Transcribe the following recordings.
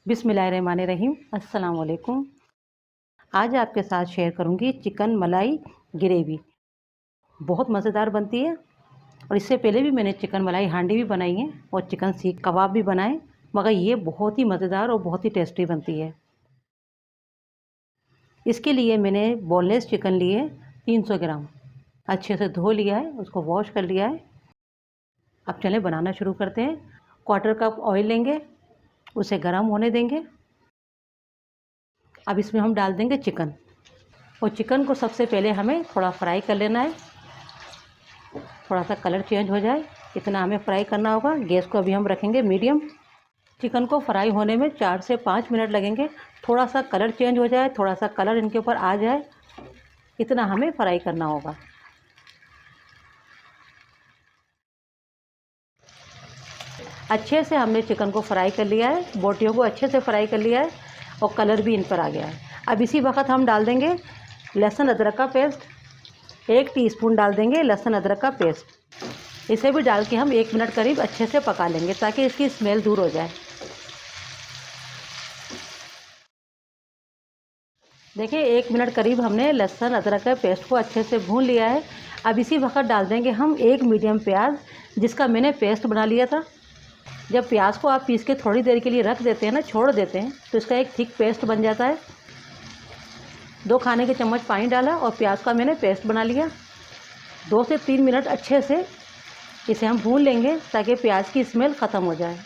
बिस्मिल्लाहिर्रहमानिर्रहीम। अस्सलाम वालेकुम। आज आपके साथ शेयर करूंगी चिकन मलाई ग्रेवी। बहुत मज़ेदार बनती है और इससे पहले भी मैंने चिकन मलाई हांडी भी बनाई है और चिकन सीख कबाब भी बनाए, मगर ये बहुत ही मज़ेदार और बहुत ही टेस्टी बनती है। इसके लिए मैंने बोनलेस चिकन लिए 300 ग्राम, अच्छे से धो लिया है, उसको वॉश कर लिया है। अब चलें बनाना शुरू करते हैं। 1/4 कप ऑयल लेंगे, उसे गर्म होने देंगे। अब इसमें हम डाल देंगे चिकन, और चिकन को सबसे पहले हमें थोड़ा फ्राई कर लेना है। थोड़ा सा कलर चेंज हो जाए इतना हमें फ्राई करना होगा। गैस को अभी हम रखेंगे मीडियम। चिकन को फ्राई होने में 4 से 5 मिनट लगेंगे। थोड़ा सा कलर चेंज हो जाए, थोड़ा सा कलर इनके ऊपर आ जाए, इतना हमें फ्राई करना होगा। अच्छे से हमने चिकन को फ्राई कर लिया है, बोटियों को अच्छे से फ्राई कर लिया है और कलर भी इन पर आ गया है। अब इसी वक्त हम डाल देंगे लहसुन अदरक का पेस्ट। 1 टीस्पून डाल देंगे लहसुन अदरक का पेस्ट। इसे भी डाल के हम 1 मिनट करीब अच्छे से पका लेंगे ताकि इसकी स्मेल दूर हो जाए। देखिए 1 मिनट करीब हमने लहसुन अदरक के पेस्ट को अच्छे से भून लिया है। अब इसी वक्त डाल देंगे हम 1 मीडियम प्याज, जिसका मैंने पेस्ट बना लिया था। जब प्याज को आप पीस के थोड़ी देर के लिए रख देते हैं ना, छोड़ देते हैं, तो इसका एक थिक पेस्ट बन जाता है। 2 खाने के चम्मच पानी डाला और प्याज का मैंने पेस्ट बना लिया। 2 से 3 मिनट अच्छे से इसे हम भून लेंगे ताकि प्याज की स्मेल ख़त्म हो जाए।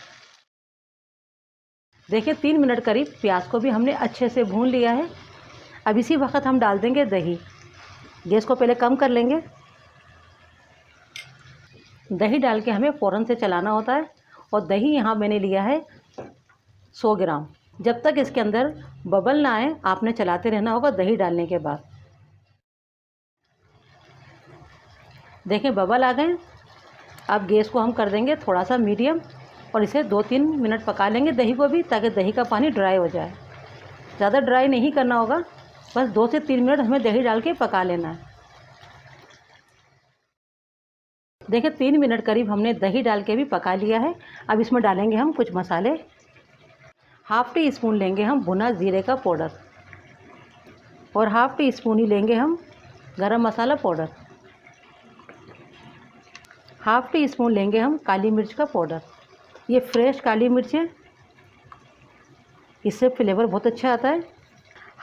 देखिए 3 मिनट करीब प्याज को भी हमने अच्छे से भून लिया है। अब इसी वक्त हम डाल देंगे दही। गैस को पहले कम कर लेंगे। दही डाल के हमें फ़ौरन से चलाना होता है, और दही यहाँ मैंने लिया है 100 ग्राम। जब तक इसके अंदर बबल ना आए आपने चलाते रहना होगा दही डालने के बाद। देखें बबल आ गए। अब गैस को हम कर देंगे थोड़ा सा मीडियम, और इसे 2-3 मिनट पका लेंगे दही को भी, ताकि दही का पानी ड्राई हो जाए। ज़्यादा ड्राई नहीं करना होगा, बस 2 से 3 मिनट हमें दही डाल के पका लेना है। देखिए 3 मिनट करीब हमने दही डाल के भी पका लिया है। अब इसमें डालेंगे हम कुछ मसाले। 1/2 टीस्पून लेंगे हम भुना ज़ीरे का पाउडर, और 1/2 टीस्पून ही लेंगे हम गरम मसाला पाउडर। 1/2 टीस्पून लेंगे हम काली मिर्च का पाउडर। ये फ्रेश काली मिर्च है, इससे फ्लेवर बहुत अच्छा आता है।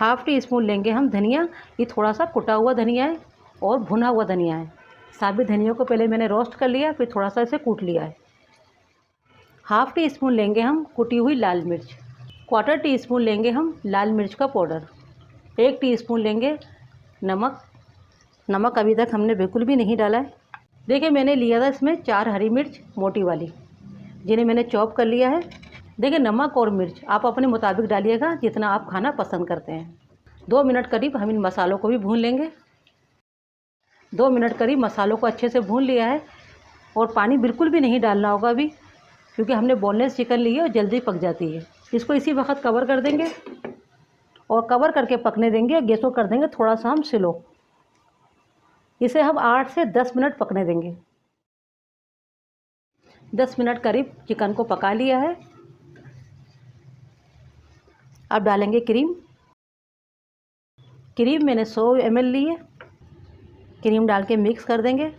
1/2 टीस्पून लेंगे हम धनिया। ये थोड़ा सा कुटा हुआ धनिया है और भुना हुआ धनिया है। साबित धनिया को पहले मैंने रोस्ट कर लिया, फिर थोड़ा सा इसे कूट लिया है। 1/2 टीस्पून लेंगे हम कुटी हुई लाल मिर्च। 1/4 टीस्पून लेंगे हम लाल मिर्च का पाउडर। 1 टीस्पून लेंगे नमक। नमक अभी तक हमने बिल्कुल भी नहीं डाला है। देखिए मैंने लिया था इसमें 4 हरी मिर्च मोटी वाली, जिन्हें मैंने चॉप कर लिया है। देखिए नमक और मिर्च आप अपने मुताबिक डालिएगा, जितना आप खाना पसंद करते हैं। 2 मिनट करीब हम इन मसालों को भी भून लेंगे। 2 मिनट करीब मसालों को अच्छे से भून लिया है, और पानी बिल्कुल भी नहीं डालना होगा अभी, क्योंकि हमने बोनलेस चिकन ली है और जल्दी पक जाती है। इसको इसी वक्त कवर कर देंगे और कवर करके पकने देंगे। गैस को कर देंगे थोड़ा सा हम स्लो। इसे हम 8 से 10 मिनट पकने देंगे। 10 मिनट करीब चिकन को पका लिया है। अब डालेंगे क्रीम। क्रीम मैंने 100 ml ली है। क्रीम डाल के मिक्स कर देंगे।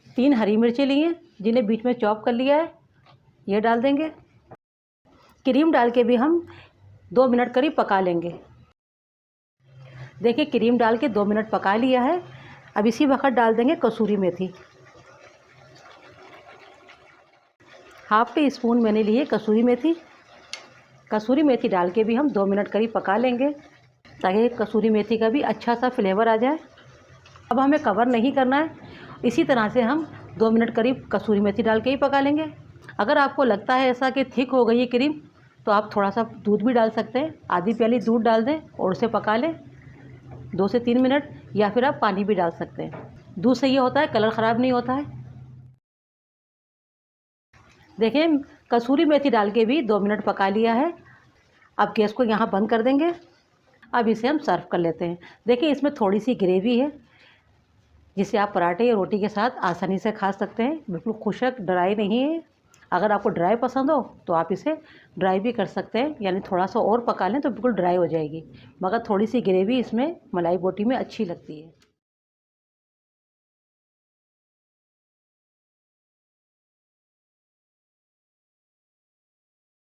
3 हरी मिर्चें ली हैं, जिन्हें बीच में चॉप कर लिया है, ये डाल देंगे। क्रीम डाल के भी हम 2 मिनट करीब पका लेंगे। देखिए क्रीम डाल के 2 मिनट पका लिया है। अब इसी वक्त डाल देंगे कसूरी मेथी। 1/2 टीस्पून मैंने ली है कसूरी मेथी। कसूरी मेथी डाल के भी हम 2 मिनट करीब पका लेंगे, ताकि कसूरी मेथी का भी अच्छा सा फ्लेवर आ जाए। अब हमें कवर नहीं करना है, इसी तरह से हम 2 मिनट करीब कसूरी मेथी डाल के ही पका लेंगे। अगर आपको लगता है ऐसा कि थिक हो गई है क्रीम, तो आप थोड़ा सा दूध भी डाल सकते हैं। आधी प्याली दूध डाल दें और उसे पका लें 2 से 3 मिनट, या फिर आप पानी भी डाल सकते हैं। दूध से ये होता है कलर ख़राब नहीं होता है। देखिए कसूरी मेथी डाल के भी 2 मिनट पका लिया है। अब गैस को यहाँ बंद कर देंगे। अब इसे हम सर्व कर लेते हैं। देखिए इसमें थोड़ी सी ग्रेवी है, जिसे आप पराठे या रोटी के साथ आसानी से खा सकते हैं। बिल्कुल खुशक ड्राई नहीं है। अगर आपको ड्राई पसंद हो तो आप इसे ड्राई भी कर सकते हैं, यानी थोड़ा सा और पका लें तो बिल्कुल ड्राई हो जाएगी, मगर थोड़ी सी ग्रेवी इसमें मलाई बोटी में अच्छी लगती है।